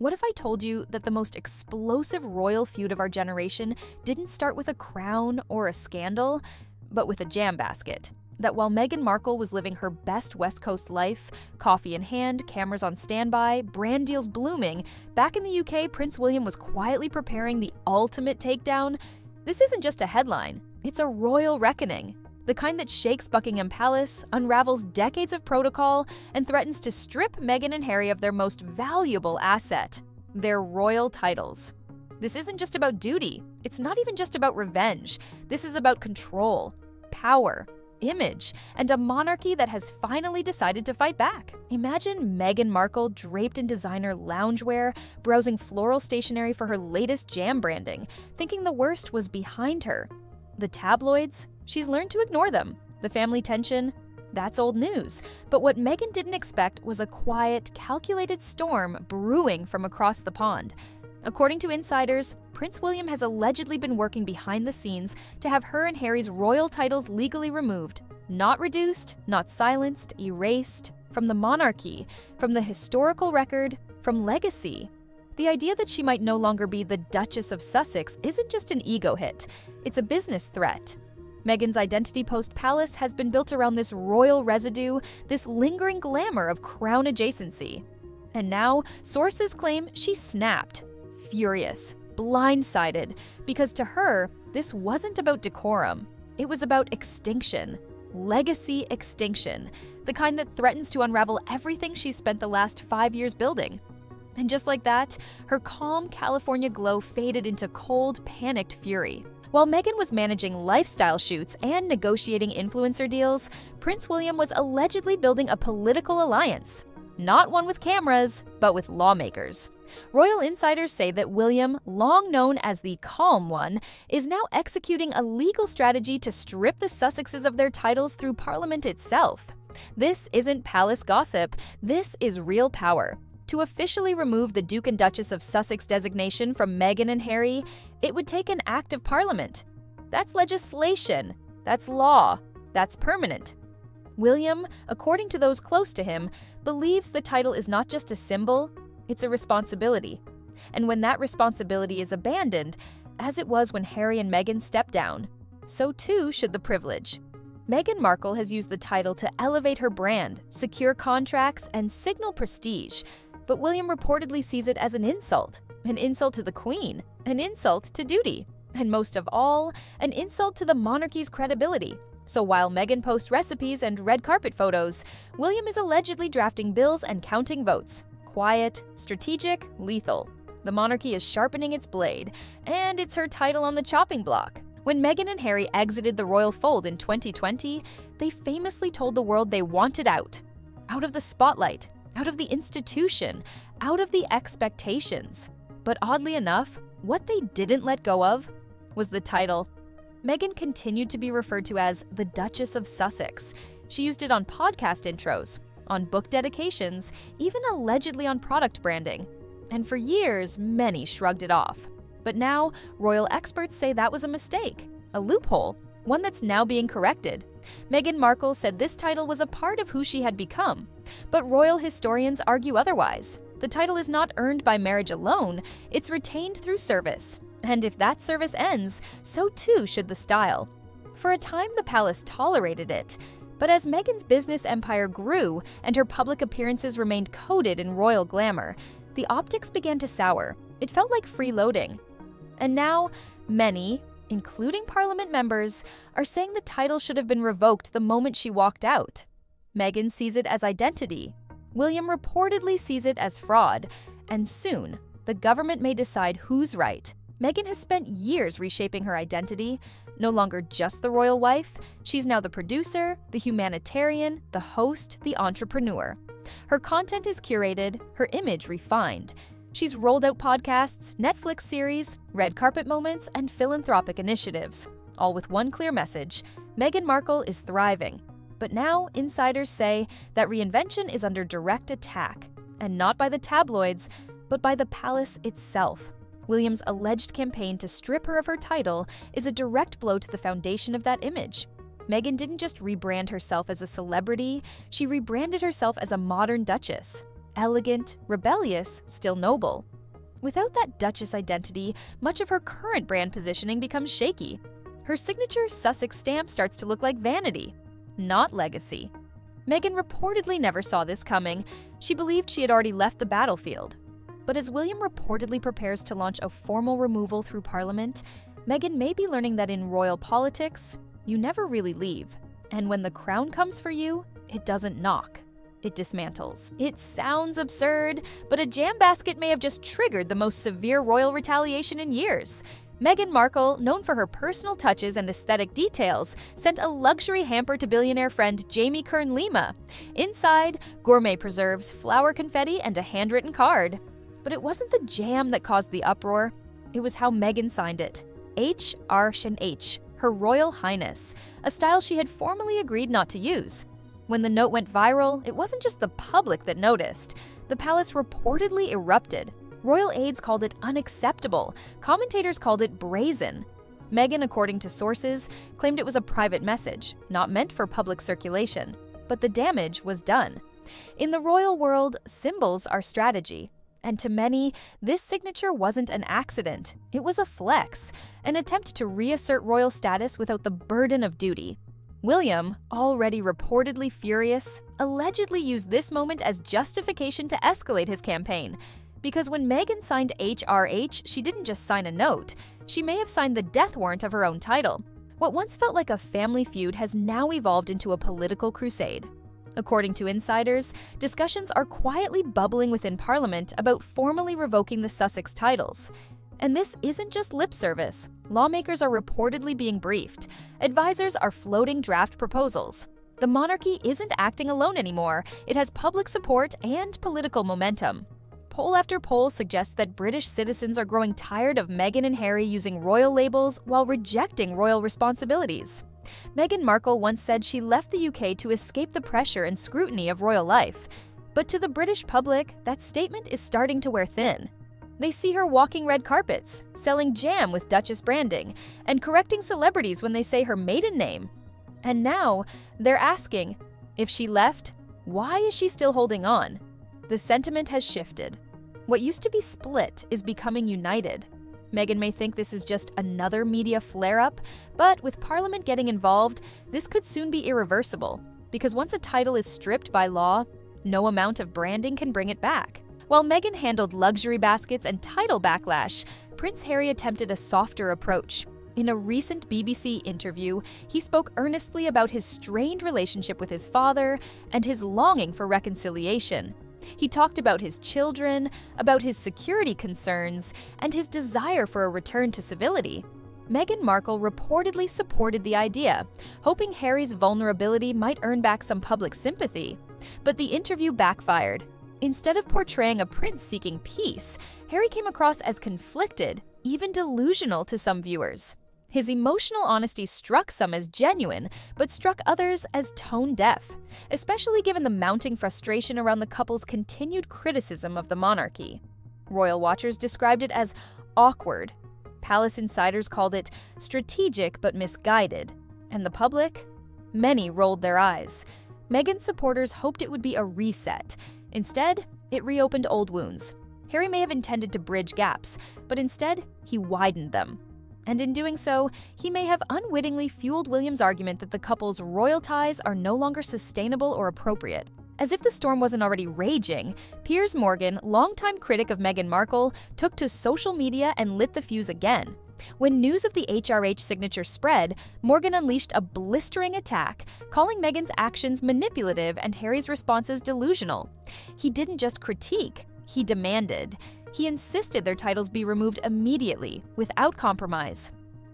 What if I told you that the most explosive royal feud of our generation didn't start with a crown or a scandal, but with a jam basket? That while Meghan Markle was living her best West Coast life, coffee in hand, cameras on standby, brand deals blooming, back in the UK, Prince William was quietly preparing the ultimate takedown? This isn't just a headline, it's a royal reckoning. The kind that shakes Buckingham Palace, unravels decades of protocol, and threatens to strip Meghan and Harry of their most valuable asset, their royal titles. This isn't just about duty. It's not even just about revenge. This is about control, power, image, and a monarchy that has finally decided to fight back. Imagine Meghan Markle draped in designer loungewear, browsing floral stationery for her latest jam branding, thinking the worst was behind her. The tabloids? She's learned to ignore them. The family tension? That's old news. But what Meghan didn't expect was a quiet, calculated storm brewing from across the pond. According to insiders, Prince William has allegedly been working behind the scenes to have her and Harry's royal titles legally removed. Not reduced, not silenced, erased. From the monarchy, from the historical record, from legacy. The idea that she might no longer be the Duchess of Sussex isn't just an ego hit, it's a business threat. Meghan's identity post-palace has been built around this royal residue, this lingering glamour of crown adjacency. And now, sources claim she snapped. Furious, blindsided, because to her, this wasn't about decorum. It was about extinction. Legacy extinction. The kind that threatens to unravel everything she's spent the last 5 years building. And just like that, her calm California glow faded into cold, panicked fury. While Meghan was managing lifestyle shoots and negotiating influencer deals, Prince William was allegedly building a political alliance. Not one with cameras, but with lawmakers. Royal insiders say that William, long known as the calm one, is now executing a legal strategy to strip the Sussexes of their titles through Parliament itself. This isn't palace gossip, this is real power. To officially remove the Duke and Duchess of Sussex designation from Meghan and Harry, it would take an act of Parliament. That's legislation. That's law. That's permanent. William, according to those close to him, believes the title is not just a symbol, it's a responsibility. And when that responsibility is abandoned, as it was when Harry and Meghan stepped down, so too should the privilege. Meghan Markle has used the title to elevate her brand, secure contracts, and signal prestige. But William reportedly sees it as an insult to the Queen, an insult to duty, and most of all, an insult to the monarchy's credibility. So while Meghan posts recipes and red carpet photos, William is allegedly drafting bills and counting votes. Quiet, strategic, lethal. The monarchy is sharpening its blade, and it's her title on the chopping block. When Meghan and Harry exited the royal fold in 2020, they famously told the world they wanted out of the spotlight, out of the institution, out of the expectations. But oddly enough, what they didn't let go of was the title. Meghan continued to be referred to as the Duchess of Sussex. She used it on podcast intros, on book dedications, even allegedly on product branding. And for years, many shrugged it off. But now, royal experts say that was a mistake, a loophole, one that's now being corrected. Meghan Markle said this title was a part of who she had become. But royal historians argue otherwise. The title is not earned by marriage alone, it's retained through service. And if that service ends, so too should the style. For a time, the palace tolerated it. But as Meghan's business empire grew and her public appearances remained coated in royal glamour, the optics began to sour. It felt like freeloading. And now, many, including Parliament members, are saying the title should have been revoked the moment she walked out. Meghan sees it as identity. William reportedly sees it as fraud. And soon, the government may decide who's right. Meghan has spent years reshaping her identity. No longer just the royal wife, she's now the producer, the humanitarian, the host, the entrepreneur. Her content is curated, her image refined. She's rolled out podcasts, Netflix series, red carpet moments, and philanthropic initiatives, all with one clear message: Meghan Markle is thriving. But now, insiders say that reinvention is under direct attack, and not by the tabloids, but by the palace itself. William's alleged campaign to strip her of her title is a direct blow to the foundation of that image. Meghan didn't just rebrand herself as a celebrity, she rebranded herself as a modern duchess. elegant, rebellious, still noble. Without that Duchess identity, much of her current brand positioning becomes shaky. Her signature Sussex stamp starts to look like vanity, not legacy. Meghan reportedly never saw this coming. She believed she had already left the battlefield. But as William reportedly prepares to launch a formal removal through Parliament, Meghan may be learning that in royal politics, you never really leave. And when the crown comes for you, it doesn't knock. It dismantles. It sounds absurd, but a jam basket may have just triggered the most severe royal retaliation in years. Meghan Markle, known for her personal touches and aesthetic details, sent a luxury hamper to billionaire friend Jamie Kern-Lima. Inside, gourmet preserves, flower confetti, and a handwritten card. But it wasn't the jam that caused the uproar. It was how Meghan signed it. H, Her Royal Highness, a style she had formally agreed not to use. When the note went viral, it wasn't just the public that noticed. The palace reportedly erupted. Royal aides called it unacceptable. Commentators called it brazen. Meghan, according to sources, claimed it was a private message, not meant for public circulation. But the damage was done. In the royal world, symbols are strategy. And to many, this signature wasn't an accident. It was a flex, an attempt to reassert royal status without the burden of duty. William, already reportedly furious, allegedly used this moment as justification to escalate his campaign. Because when Meghan signed HRH, she didn't just sign a note. She may have signed the death warrant of her own title. What once felt like a family feud has now evolved into a political crusade. According to insiders, discussions are quietly bubbling within Parliament about formally revoking the Sussex titles. And this isn't just lip service. Lawmakers are reportedly being briefed. Advisors are floating draft proposals. The monarchy isn't acting alone anymore. It has public support and political momentum. Poll after poll suggests that British citizens are growing tired of Meghan and Harry using royal labels while rejecting royal responsibilities. Meghan Markle once said she left the UK to escape the pressure and scrutiny of royal life. But to the British public, that statement is starting to wear thin. They see her walking red carpets, selling jam with Duchess branding, and correcting celebrities when they say her maiden name. And now, they're asking, if she left, why is she still holding on? The sentiment has shifted. What used to be split is becoming united. Meghan may think this is just another media flare-up, but with Parliament getting involved, this could soon be irreversible, because once a title is stripped by law, no amount of branding can bring it back. While Meghan handled luxury baskets and title backlash, Prince Harry attempted a softer approach. In a recent BBC interview, he spoke earnestly about his strained relationship with his father and his longing for reconciliation. He talked about his children, about his security concerns, and his desire for a return to civility. Meghan Markle reportedly supported the idea, hoping Harry's vulnerability might earn back some public sympathy. But the interview backfired. Instead of portraying a prince seeking peace, Harry came across as conflicted, even delusional to some viewers. His emotional honesty struck some as genuine, but struck others as tone-deaf, especially given the mounting frustration around the couple's continued criticism of the monarchy. Royal watchers described it as awkward. Palace insiders called it strategic but misguided. And the public? Many rolled their eyes. Meghan's supporters hoped it would be a reset. Instead, it reopened old wounds. Harry may have intended to bridge gaps, but instead, he widened them. And in doing so, he may have unwittingly fueled William's argument that the couple's royal ties are no longer sustainable or appropriate. As if the storm wasn't already raging, Piers Morgan, longtime critic of Meghan Markle, took to social media and lit the fuse again. When news of the HRH signature spread, Morgan unleashed a blistering attack, calling Meghan's actions manipulative and Harry's responses delusional. He didn't just critique, he demanded. He insisted their titles be removed immediately, without compromise.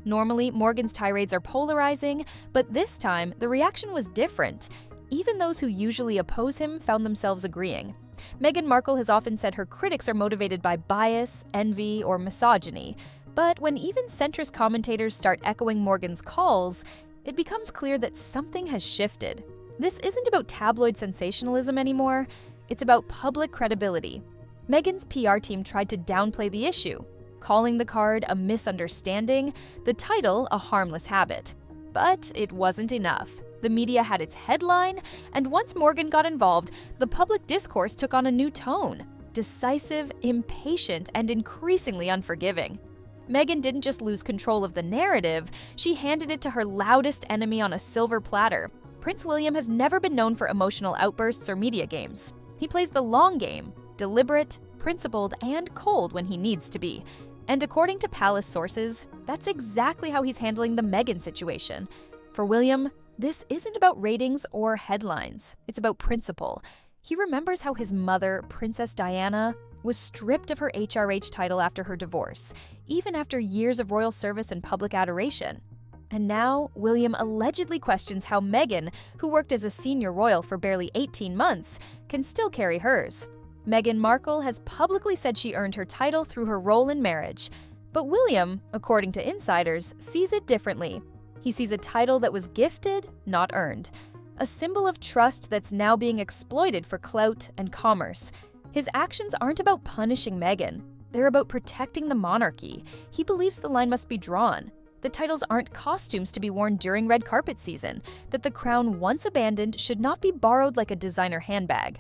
Normally, Morgan's tirades are polarizing, but this time, the reaction was different. Even those who usually oppose him found themselves agreeing. Meghan Markle has often said her critics are motivated by bias, envy, or misogyny. But when even centrist commentators start echoing Morgan's calls, it becomes clear that something has shifted. This isn't about tabloid sensationalism anymore, it's about public credibility. Meghan's PR team tried to downplay the issue, calling the card a misunderstanding, the title a harmless habit. But it wasn't enough. the media had its headline, and once Meghan got involved, the public discourse took on a new tone: decisive, impatient, and increasingly unforgiving. Meghan didn't just lose control of the narrative, she handed it to her loudest enemy on a silver platter. Prince William has never been known for emotional outbursts or media games. He plays the long game, deliberate, principled, and cold when he needs to be. And according to palace sources, that's exactly how he's handling the Meghan situation. For William, this isn't about ratings or headlines. It's about principle. He remembers how his mother, Princess Diana, was stripped of her HRH title after her divorce, even after years of royal service and public adoration. And now, William allegedly questions how Meghan, who worked as a senior royal for barely 18 months, can still carry hers. Meghan Markle has publicly said she earned her title through her role in marriage. But William, according to insiders, sees it differently. He sees a title that was gifted, not earned. A symbol of trust that's now being exploited for clout and commerce. His actions aren't about punishing Meghan. They're about protecting the monarchy. He believes the line must be drawn. The titles aren't costumes to be worn during red carpet season. That the crown once abandoned should not be borrowed like a designer handbag.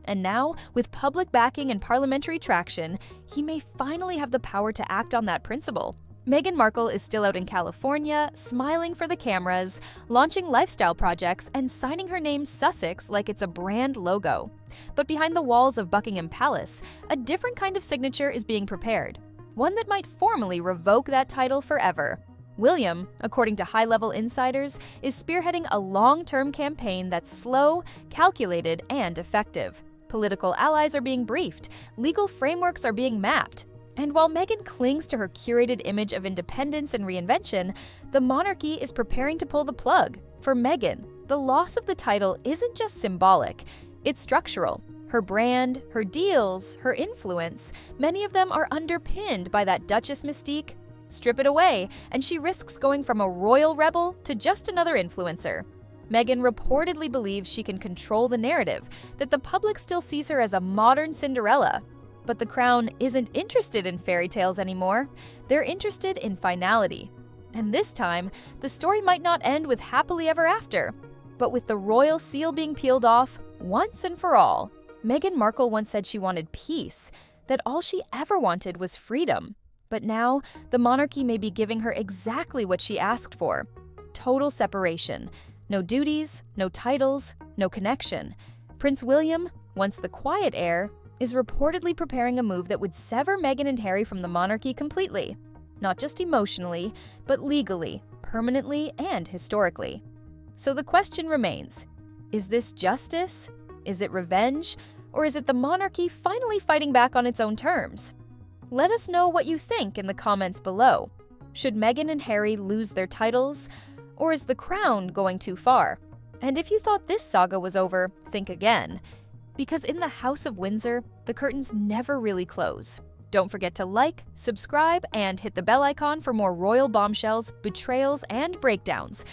And now, with public backing and parliamentary traction, he may finally have the power to act on that principle. Meghan Markle is still out in California, smiling for the cameras, launching lifestyle projects, and signing her name Sussex like it's a brand logo. But behind the walls of Buckingham Palace, a different kind of signature is being prepared, one that might formally revoke that title forever. William, according to high-level insiders, is spearheading a long-term campaign that's slow, calculated, and effective. Political allies are being briefed, legal frameworks are being mapped. And while Meghan clings to her curated image of independence and reinvention, the monarchy is preparing to pull the plug. For Meghan, the loss of the title isn't just symbolic, it's structural. Her brand, her deals, her influence, many of them are underpinned by that Duchess mystique. Strip it away, and she risks going from a royal rebel to just another influencer. Meghan reportedly believes she can control the narrative, that the public still sees her as a modern Cinderella. But the crown isn't interested in fairy tales anymore. They're interested in finality. And this time, the story might not end with happily ever after, but with the royal seal being peeled off once and for all. Meghan Markle once said she wanted peace, that all she ever wanted was freedom. But now, the monarchy may be giving her exactly what she asked for: total separation. No duties, no titles, no connection. Prince William, once the quiet heir, is reportedly preparing a move that would sever Meghan and Harry from the monarchy completely. Not just emotionally, but legally, permanently, and historically. So the question remains: is this justice? Is it revenge? Or is it the monarchy finally fighting back on its own terms? Let us know what you think in the comments below. Should Meghan and Harry lose their titles? Or is the crown going too far? And if you thought this saga was over, think again. Because in the House of Windsor, the curtains never really close. Don't forget to like, subscribe, and hit the bell icon for more royal bombshells, betrayals, and breakdowns.